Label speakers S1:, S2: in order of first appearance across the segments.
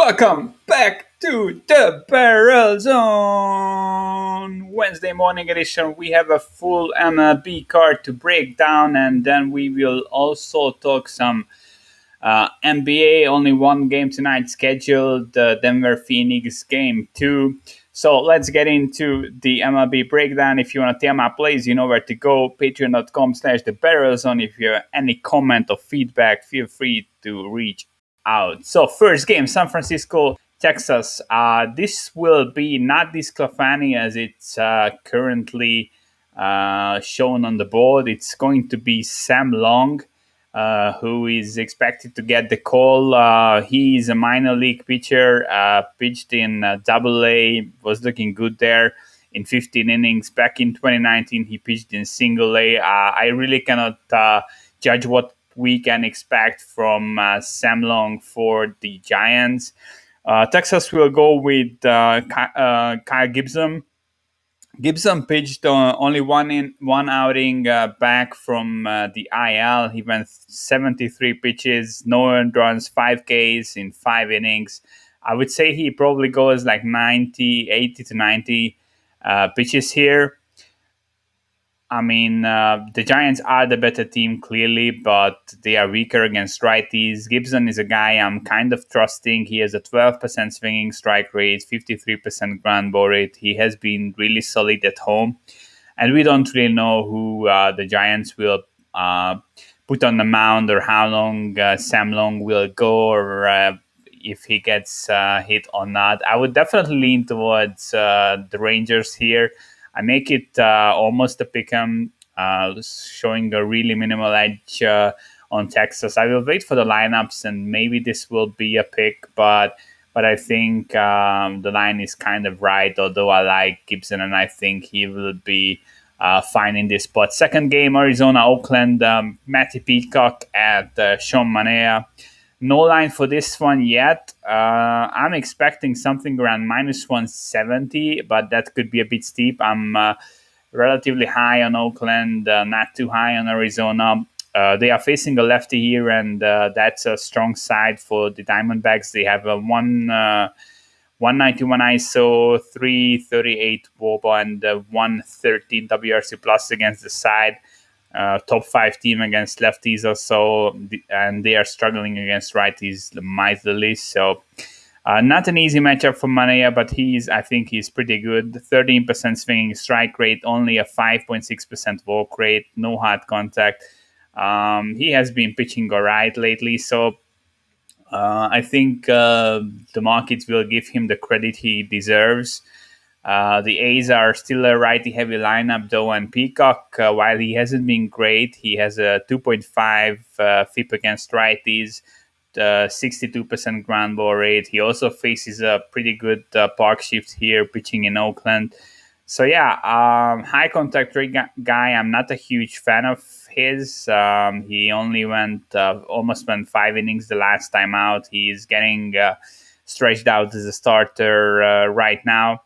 S1: Welcome back to the Barrel Zone Wednesday morning edition. We have a full MLB card to break down, and then we will also talk some NBA. Only one game tonight scheduled, the Denver Phoenix game 2. So let's get into the MLB breakdown. If you want to tell my plays, you know where to go. Patreon.com/the Barrel Zone. If you have any comment or feedback, feel free to reach out. So first game, San Francisco, Texas. This will be not this Clefany as it's currently shown on the board. It's going to be Sam Long, who is expected to get the call. He is a minor league pitcher, pitched in Double A, was looking good there in 15 innings. Back in 2019, he pitched in Single A. I really cannot judge what we can expect from Sam Long for the Giants. Texas will go with Kyle Gibson. Gibson pitched only one outing back from the IL. He went 73 pitches, no earned runs, 5 Ks in 5 innings. I would say he probably goes like 80 to 90 pitches here. I mean, the Giants are the better team, clearly, but they are weaker against righties. Gibson is a guy I'm kind of trusting. He has a 12% swinging strike rate, 53% ground ball rate. He has been really solid at home. And we don't really know who the Giants will put on the mound or how long Sam Long will go or if he gets hit or not. I would definitely lean towards the Rangers here. I make it almost a pick'em, showing a really minimal edge on Texas. I will wait for the lineups, and maybe this will be a pick, but I think the line is kind of right, although I like Gibson, and I think he will be fine in this spot. Second game, Arizona, Oakland, Matty Peacock at Sean Manaea. No line for this one yet. I'm expecting something around minus 170, but that could be a bit steep. I'm relatively high on Oakland, not too high on Arizona. They are facing a lefty here, and that's a strong side for the Diamondbacks. They have a 191 ISO, 338 WOBA, and 113 WRC plus against the side. Top 5 team against lefties or so, and they are struggling against righties mightily. So not an easy matchup for Manaea, but I think he's pretty good. 13% swinging strike rate, only a 5.6% walk rate, no hard contact. He has been pitching all right lately, so I think the markets will give him the credit he deserves. The A's are still a righty-heavy lineup, though, and Peacock, while he hasn't been great, he has a 2.5 FIP against righties, 62% ground ball rate. He also faces a pretty good park shift here, pitching in Oakland. So, yeah, high contact rate guy. I'm not a huge fan of his. He only almost went 5 innings the last time out. He's getting stretched out as a starter right now.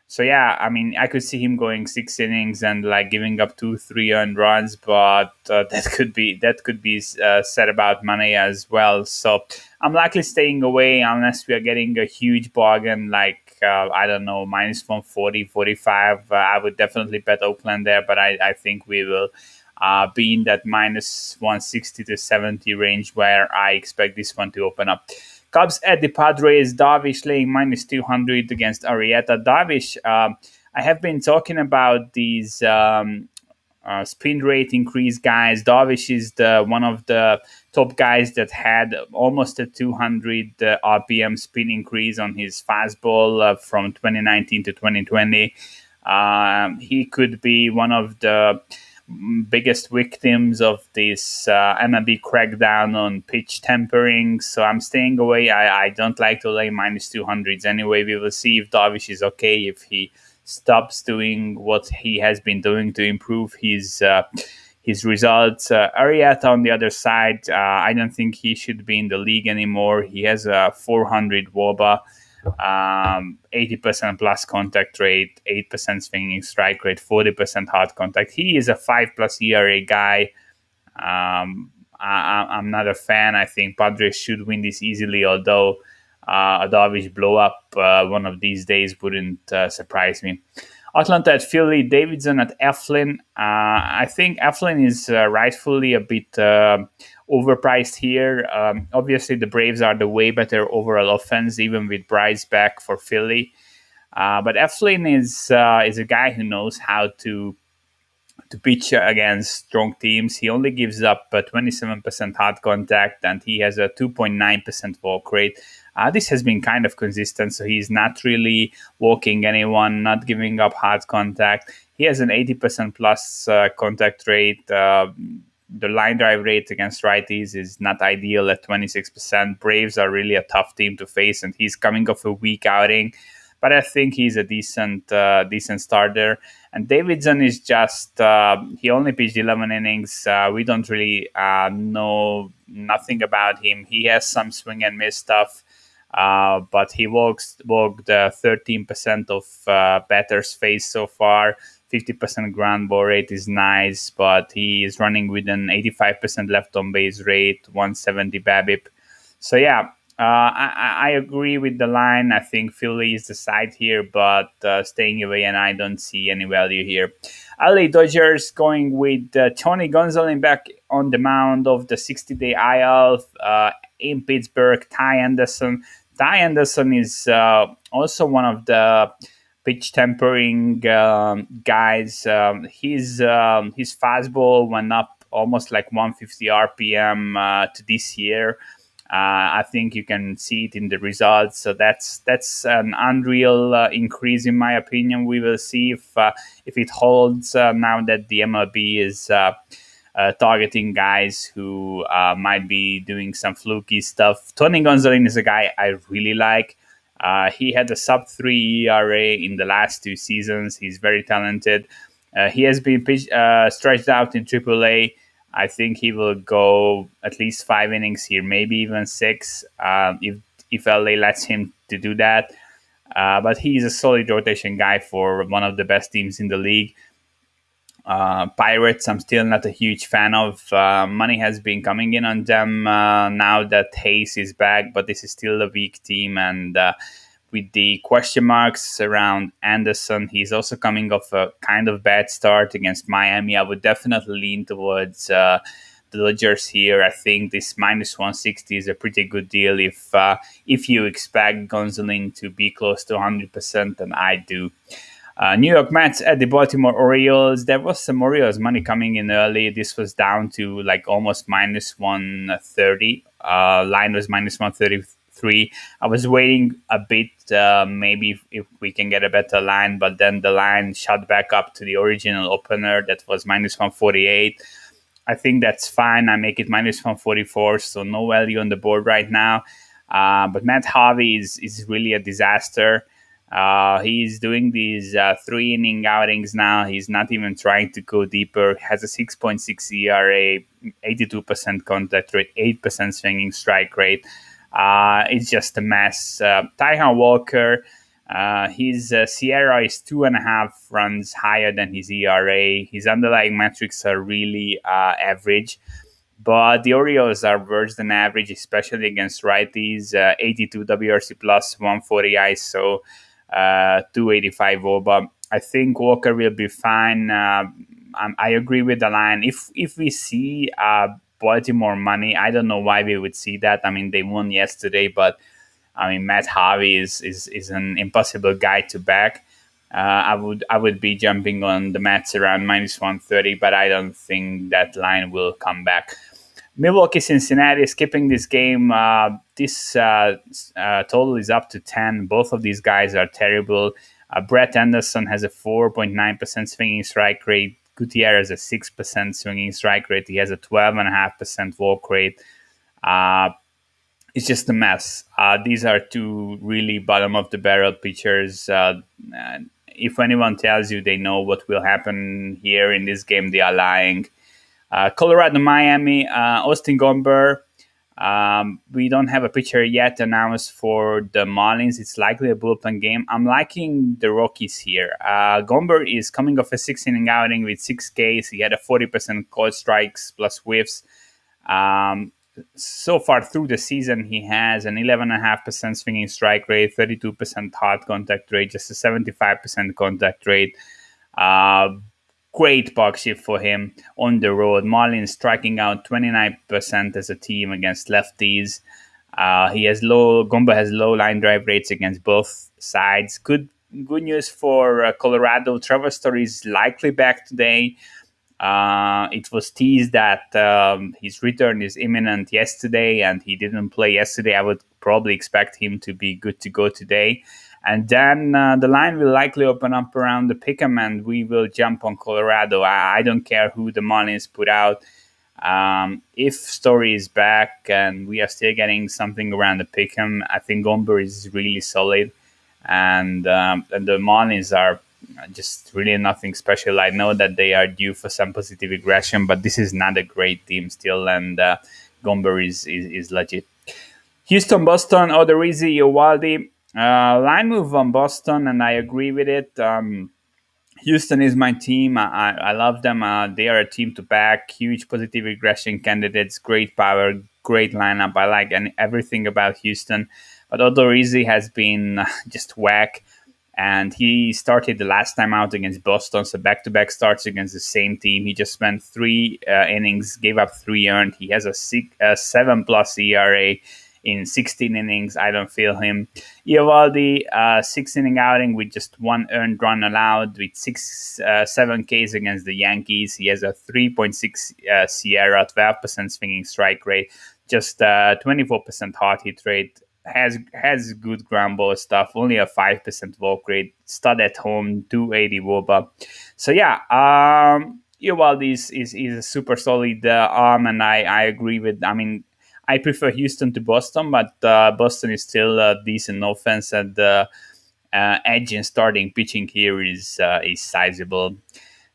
S1: So yeah, I mean, I could see him going 6 innings and like giving up 2-3 earned runs, but that could be said about Manaea as well. So I'm likely staying away unless we are getting a huge bargain, like I don't know, minus 140, 45. I would definitely bet Oakland there, but I think we will be in that minus 160 to 70 range where I expect this one to open up. Cubs at the Padres, Darvish laying minus 200 against Arrieta. Darvish, I have been talking about these spin rate increase guys. Darvish is one of the top guys that had almost a 200 RPM spin increase on his fastball from 2019 to 2020. He could be one of the biggest victims of this MLB crackdown on pitch tampering. So I'm staying away. I don't like to lay minus 200s anyway. We will see if Darvish is okay, if he stops doing what he has been doing to improve his results. Arrieta on the other side, I don't think he should be in the league anymore. He has a 400 WOBA. 80% plus contact rate, 8% swinging strike rate, 40% hard contact. He is a 5+ ERA guy. I'm not a fan. I think Padres should win this easily, although A Darvish blow up one of these days wouldn't surprise me. Atlanta at Philly, Davidson at Eflin. I think Eflin is rightfully a bit overpriced here. Obviously, the Braves are the way better overall offense, even with Bryce back for Philly. But Eflin is a guy who knows how to pitch against strong teams. He only gives up 27% hard contact, and he has a 2.9% walk rate. This has been kind of consistent, so he's not really walking anyone, not giving up hard contact. He has an 80% plus contact rate. The line drive rate against righties is not ideal at 26%. Braves are really a tough team to face, and he's coming off a weak outing. But I think he's a decent starter. And Davidson is just he only pitched 11 innings. We don't really know nothing about him. He has some swing and miss stuff, but he walked 13% of batters faced so far. 50% ground ball rate is nice, but he is running with an 85% left on base rate, 170 BABIP. So yeah, I agree with the line. I think Philly is the side here, but staying away, and I don't see any value here. LA Dodgers going with Tony Gonsolin back on the mound of the 60-day IL in Pittsburgh. Ty Anderson. Ty Anderson is also one of the pitch tempering guys. His fastball went up almost like 150 RPM to this year. I think you can see it in the results. So that's an unreal increase, in my opinion. We will see if it holds now that the MLB is targeting guys who might be doing some fluky stuff. Tony Gonsolin is a guy I really like. He had a sub 3 ERA in the last 2 seasons. He's very talented. He has been stretched out in AAA. I think he will go at least 5 innings here, maybe even 6, if LA lets him to do that. But he's a solid rotation guy for one of the best teams in the league. Pirates, I'm still not a huge fan of. Money has been coming in on them now that Hayes is back, but this is still a weak team. And with the question marks around Anderson, he's also coming off a kind of bad start against Miami. I would definitely lean towards the Dodgers here. I think this minus 160 is a pretty good deal if you expect Gonsolin to be close to 100%, and I do. New York Mets at the Baltimore Orioles. There was some Orioles money coming in early. This was down to like almost minus 130. Line was minus 133. I was waiting a bit, maybe if we can get a better line, but then the line shot back up to the original opener that was minus 148. I think that's fine. I make it minus 144, so no value on the board right now. But Matt Harvey is really a disaster. He's doing these 3 inning outings now. He's not even trying to go deeper. Has a 6.6 ERA, 82% contact rate, 8% swinging strike rate. It's just a mess. Taijuan Walker, his Sierra is 2.5 runs higher than his ERA. His underlying metrics are really average. But the Orioles are worse than average, especially against righties. 82 WRC plus, 140 ISO, 285 WOBA. I think Walker will be fine. I agree with the line. If we see Baltimore money, I don't know why we would see that. I mean, they won yesterday, but I mean, Matt Harvey is an impossible guy to back. I would be jumping on the Mets around minus 130, but I don't think that line will come back. Milwaukee, Cincinnati, skipping this game. This total is up to 10. Both of these guys are terrible. Brett Anderson has a 4.9% swinging strike rate. Gutierrez has a 6% swinging strike rate. He has a 12.5% walk rate. It's just a mess. These are two really bottom of the barrel pitchers. If anyone tells you they know what will happen here in this game, they are lying. Colorado, Miami, Austin Gomber. We don't have a pitcher yet announced for the Marlins. It's likely a bullpen game. I'm liking the Rockies here. Gomber is coming off a 6 inning outing with 6 Ks. He had a 40% called strikes plus whiffs. so far through the season, he has an 11.5% swinging strike rate, 32% hard contact rate, just a 75% contact rate. Uh, Great puck shift for him on the road. Marlins striking out 29% as a team against lefties. Gomba has low line drive rates against both sides. Good news for Colorado. Trevor Story is likely back today. It was teased that his return is imminent yesterday, and he didn't play yesterday. I would probably expect him to be good to go today. And then the line will likely open up around the pick'em, and we will jump on Colorado. I don't care who the Marlins put out. If Story is back and we are still getting something around the pick'em, I think Gomber is really solid, and the Marlins are just really nothing special. I know that they are due for some positive regression, but this is not a great team still, and Gomber is legit. Houston, Boston, Odorizzi, Uvalde. Line move on Boston, and I agree with it. Houston is my team. I love them. They are a team to back. Huge positive regression candidates. Great power. Great lineup. I like everything about Houston. But Odorizzi has been just whack. And he started the last time out against Boston, so back-to-back starts against the same team. He just went 3 innings, gave up 3 earned. He has a 7+ ERA in 16 innings. I don't feel him. Eovaldi, 6 inning outing with just 1 earned run allowed with 7 Ks against the Yankees. He has a 3.6 Sierra, 12% swinging strike rate, just 24% hard hit rate. Has good ground ball stuff, only a 5% walk rate, stud at home, 280 WOBA. So yeah, Eovaldi is a super solid arm, and I agree with. I mean, I prefer Houston to Boston, but Boston is still a decent offense, and the edge in starting pitching here is sizable.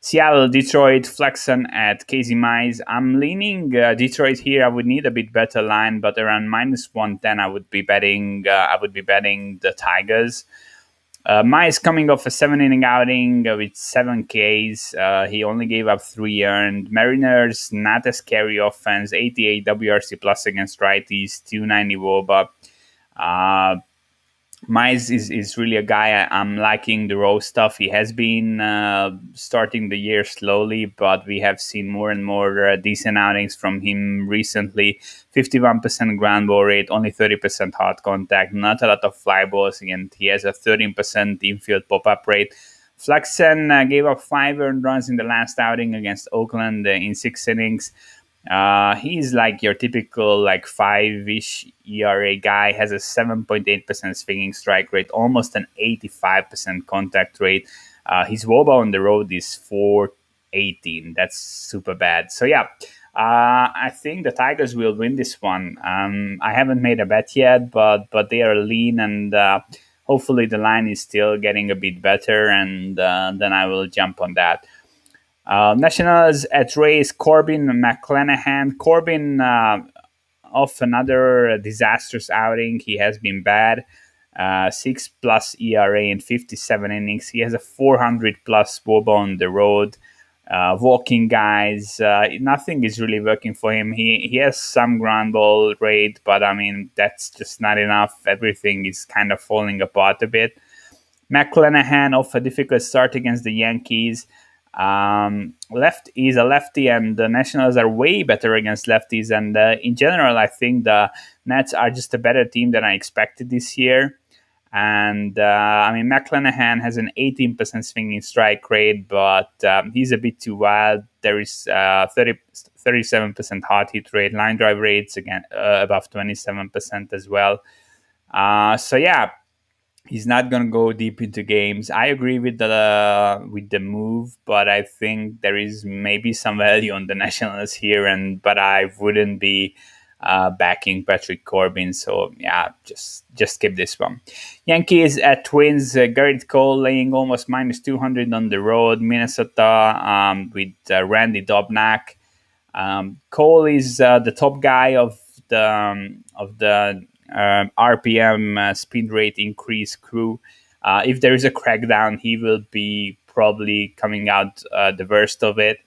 S1: Seattle, Detroit, Flexen at Casey Mize. I'm leaning Detroit here. I would need a bit better line, but around -110, I would be betting. I would be betting the Tigers. Mize coming off a 7 inning outing with 7 Ks. He only gave up 3 earned. Mariners, not a scary offense. 88 WRC plus against righties. 290 WOBA. Mize is really a guy I'm liking the raw stuff. He has been starting the year slowly, but we have seen more and more decent outings from him recently. 51% ground ball rate, only 30% hard contact, not a lot of fly balls, and he has a 13% infield pop-up rate. Flexen gave up 5 earned runs in the last outing against Oakland in 6 innings. He's like your typical like 5-ish ERA guy, has a 7.8% swinging strike rate, almost an 85% contact rate. His WOBA on the road is 418. That's super bad. So yeah, I think the Tigers will win this one. I haven't made a bet yet, but they are lean, and hopefully the line is still getting a bit better, and then I will jump on that. Nationals at race, Corbin McClanahan. Corbin off another disastrous outing. He has been bad. 6+ ERA in 57 innings. He has a 400+ WOBA on the road. Walking guys, nothing is really working for him. He has some ground ball rate, but I mean, that's just not enough. Everything is kind of falling apart a bit. McClanahan off a difficult start against the Yankees. He's a lefty, and the Nationals are way better against lefties. And in general, I think the Nats are just a better team than I expected this year. And I mean, McClanahan has an 18% swinging strike rate, but he's a bit too wild. There is 37% hard hit rate, line drive rates again above 27% as well. So yeah, he's not going to go deep into games. I agree with the move, but I think there is maybe some value on the Nationals here, but I wouldn't be backing Patrick Corbin. So yeah, just skip this one. Yankees at Twins. Garrett Cole laying almost -200 on the road. Minnesota with Randy Dobnak. Cole is the top guy of the RPM spin rate increase crew. If there is a crackdown, he will be probably coming out the worst of it.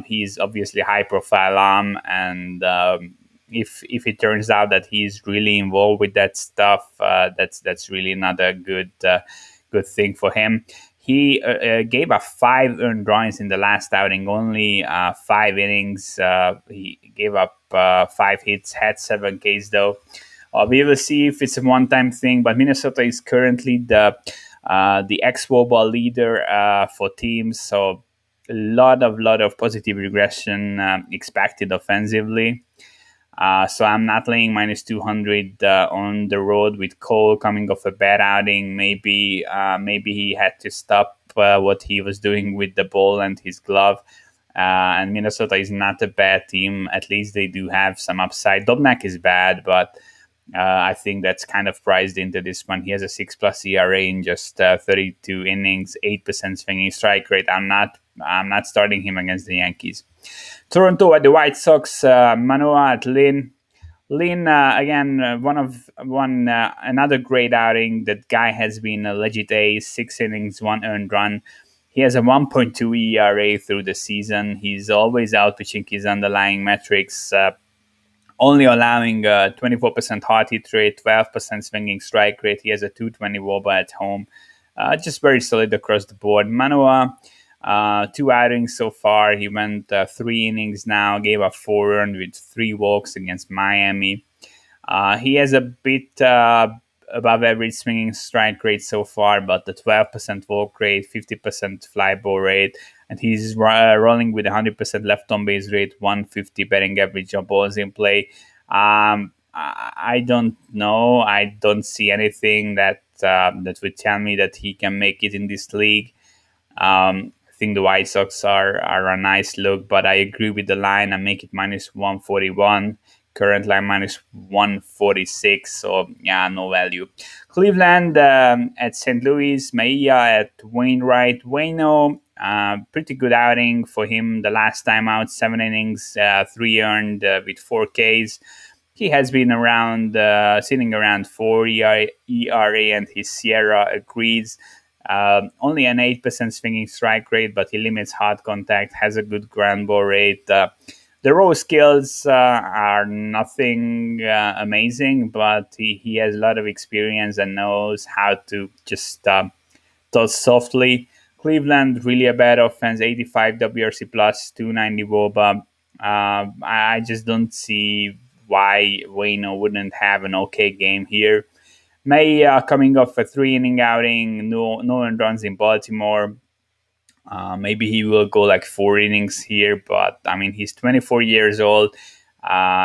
S1: He's obviously high profile arm, and if it turns out that he's really involved with that stuff, that's really not a good thing for him. He gave up 5 earned runs in the last outing, only 5 innings. He gave up 5 hits, had 7 Ks though. We will see if it's a one-time thing, but Minnesota is currently the ex-WOBA leader for teams, so a lot of positive regression expected offensively. So I'm not laying minus 200 on the road with Cole coming off a bad outing. Maybe he had to stop what he was doing with the ball and his glove. And Minnesota is not a bad team. At least they do have some upside. Dobnak is bad, but I think that's kind of priced into this one. He has a 6+ ERA in just 32 innings, 8% swinging strike rate. I'm not starting him against the Yankees. Toronto at the White Sox. Manoah at Lynn. Lynn again, another great outing. That guy has been a legit ace. 6 innings, 1 earned run. He has a 1.2 ERA through the season. He's always out pitching his underlying metrics. Only allowing 24% hard hit rate, 12% swinging strike rate. He has a 220 WOBA at home. Just very solid across the board. Manoah, 2 outings so far. He went 3 innings now, gave up 4 earned with 3 walks against Miami. He has a bit above average swinging strike rate so far, but the 12% walk rate, 50% fly ball rate, and he's rolling with 100% left on base rate, 150 betting average on balls in play. I don't know. I don't see anything that would tell me that he can make it in this league. I think the White Sox are a nice look, but I agree with the line. I make it minus 141. Current line minus 146. So, yeah, no value. Cleveland at St. Louis. Mejia at Wainwright. Waino, pretty good outing for him the last time out. 7 innings, 3 earned with 4 Ks. He has been sitting around 4 ERA, and his Sierra agrees. Only an 8% swinging strike rate, but he limits hard contact, has a good ground ball rate. The raw skills are nothing amazing, but he has a lot of experience and knows how to just toss softly. Cleveland, really a bad offense, 85 WRC plus, 290 WOBA. I just don't see why Waino wouldn't have an okay game here. May coming off a 3 inning outing, no one runs in Baltimore. Maybe he will go like 4 innings here, but I mean he's 24 years old.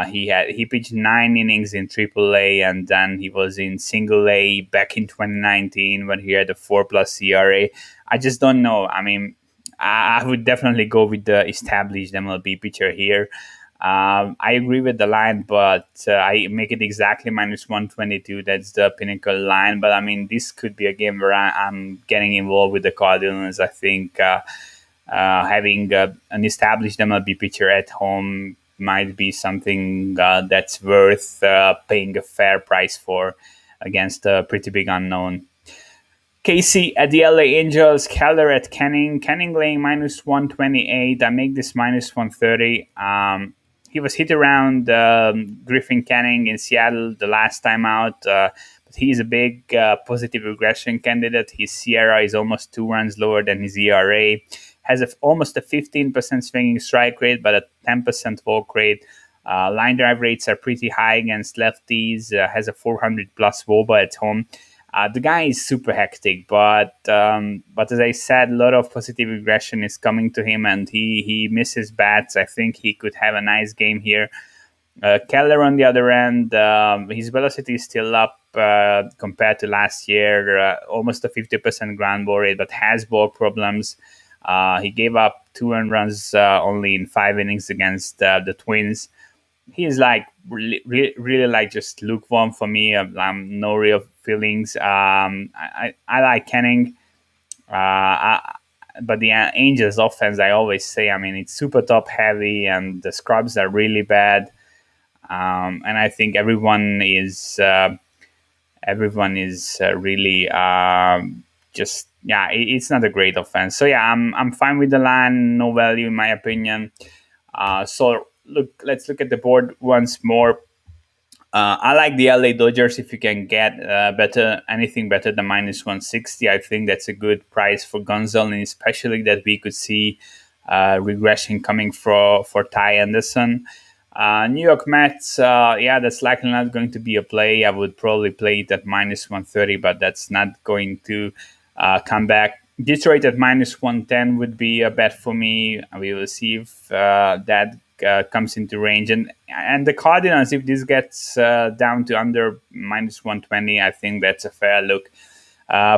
S1: He pitched 9 innings in AAA, and then he was in Single A back in 2019 when he had a 4+ ERA. I just don't know. I mean, I would definitely go with the established MLB pitcher here. I agree with the line, but I make it exactly minus 122. That's the pinnacle line. But I mean, this could be a game where I'm getting involved with the Cardinals. I think having an established MLB pitcher at home might be something that's worth paying a fair price for against a pretty big unknown. Casey at the LA Angels, Keller at Canning. Canning laying minus 128. I make this minus 130. He was hit around Griffin Canning in Seattle the last time out, but he's a big positive regression candidate. His Sierra is almost 2 runs lower than his ERA. Has almost a 15% swinging strike rate, but a 10% walk rate. Line drive rates are pretty high against lefties. Has a 400 plus WOBA at home. The guy is super hectic, but as I said, a lot of positive regression is coming to him, and he misses bats. I think he could have a nice game here. Keller, on the other end, his velocity is still up compared to last year, almost a 50% ground ball rate, but has ball problems. He gave up 2 runs only in 5 innings against the Twins. He is like really like just lukewarm for me. No real feelings. I like Canning, but the Angels offense, I always say, I mean, it's super top heavy, and the scrubs are really bad. And I think everyone is really just it's not a great offense. So yeah, I'm fine with the line, no value in my opinion. So let's look at the board once more. I like the LA Dodgers if you can get anything better than minus 160. I think that's a good price for Gonzalez, especially that we could see regression coming for Ty Anderson. New York Mets, yeah, that's likely not going to be a play. I would probably play it at minus 130, but that's not going to come back. Detroit at minus 110 would be a bet for me. We will see if that comes into range. And the Cardinals, if this gets down to under minus 120, I think that's a fair look.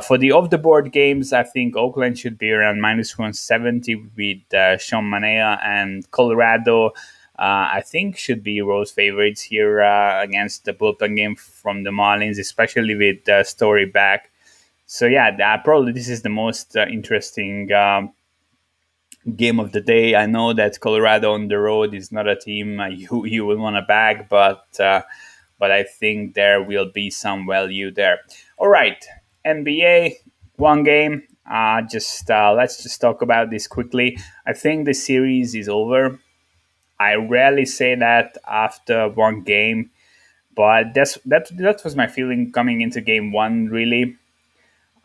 S1: For the off the board games, I think Oakland should be around minus 170 with Sean Manaea, and Colorado, I think, should be Rose favorites here against the bullpen game from the Marlins, especially with Story back. So yeah, probably this is the most interesting game of the day. I know that Colorado on the road is not a team you will want to bag, but I think there will be some value there. All right, NBA, one game. Just let's just talk about this quickly. I think the series is over. I rarely say that after one game, but that was my feeling coming into game one. Really,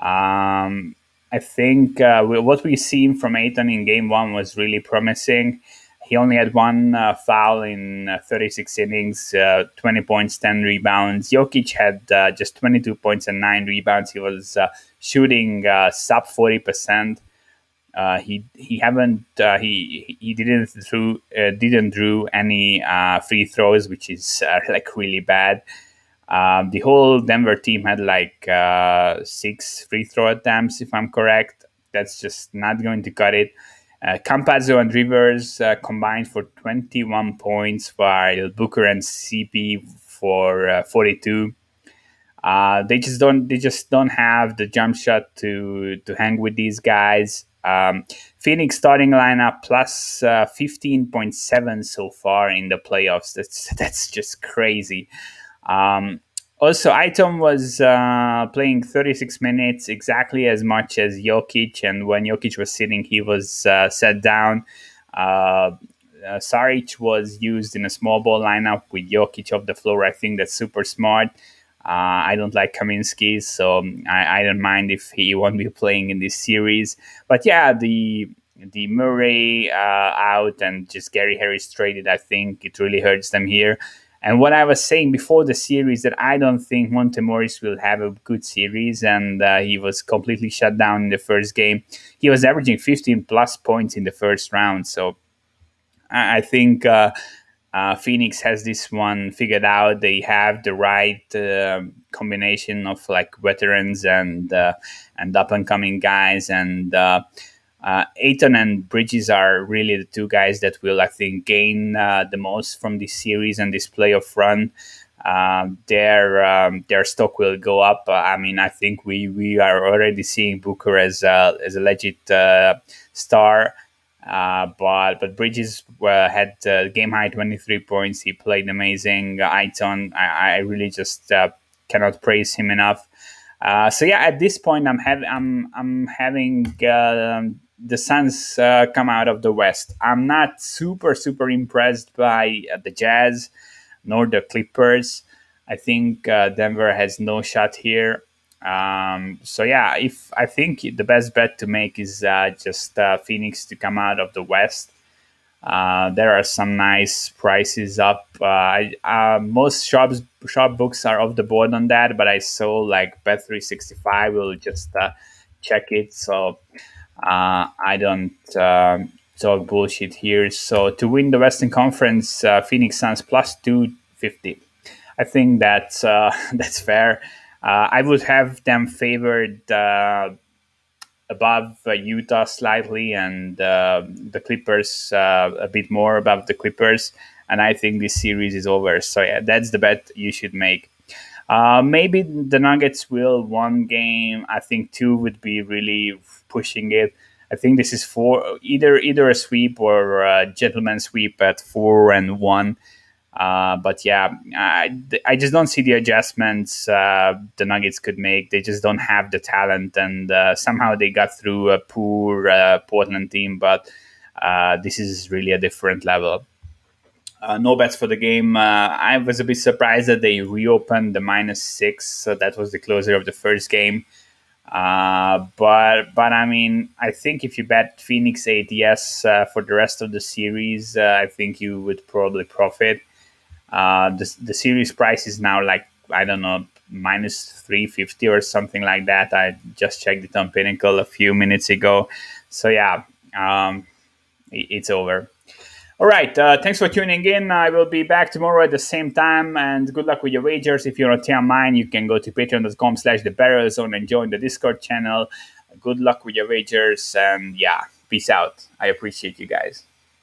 S1: I think what we've seen from Aiton in game one was really promising. He only had one foul in 36 innings, 20 points, 10 rebounds. Jokic had just 22 points and 9 rebounds. He was shooting sub 40%. He haven't he didn't drew any free throws, which is like really bad. The whole Denver team had like 6 free throw attempts, if I'm correct. That's just not going to cut it. Campazzo and Rivers combined for 21 points, while Booker and CP for 42. They just don't have the jump shot to hang with these guys. Phoenix starting lineup plus 15.7 so far in the playoffs. That's just crazy. Also, Item was playing 36 minutes, exactly as much as Jokic, and when Jokic was sitting, he was set down. Saric was used in a small ball lineup with Jokic off the floor. I think that's super smart. I don't like Kaminsky, so I don't mind if he won't be playing in this series. But yeah, the Murray out and just Gary Harris traded, I think it really hurts them here. And what I was saying before the series, that I don't think Montemoris will have a good series, and he was completely shut down in the first game. He was averaging 15 plus points in the first round, so I think Phoenix has this one figured out. They have the right combination of like veterans and up and coming guys, and Aiton and Bridges are really the two guys that will, I think, gain the most from this series and this playoff run. Their stock will go up. I mean, I think we are already seeing Booker as a legit star. But Bridges had game high 23 points. He played amazing. Aiton, I really just cannot praise him enough. So yeah, at this point, I'm having the Suns come out of the West. I'm not super impressed by the Jazz nor the Clippers. I think Denver has no shot here. So yeah, if I think the best bet to make is just Phoenix to come out of the West. There are some nice prices up. Most shop books are off the board on that, but I saw like Bet365 will just check it. So I don't talk bullshit here. So to win the Western Conference, Phoenix Suns plus 250. I think that's that's fair. I would have them favored above Utah slightly, and the Clippers a bit more above the Clippers. And I think this series is over. So yeah, that's the bet you should make. Maybe the Nuggets will one game. I think two would be really pushing it. I think this is either a sweep or a gentleman sweep at 4-1. But yeah, I just don't see the adjustments the Nuggets could make. They just don't have the talent, and somehow they got through a poor Portland team. But this is really a different level. No bets for the game. I was a bit surprised that they reopened the -6. So that was the closer of the first game. But I mean, I think if you bet Phoenix ATS for the rest of the series, I think you would probably profit. The series price is now like, I don't know, -350 or something like that. I just checked it on Pinnacle a few minutes ago. So yeah, it's over. All right. Thanks for tuning in. I will be back tomorrow at the same time. And good luck with your wagers. If you're not mine, you can go to patreon.com/the barrel zone and join the Discord channel. Good luck with your wagers. And yeah, peace out. I appreciate you guys.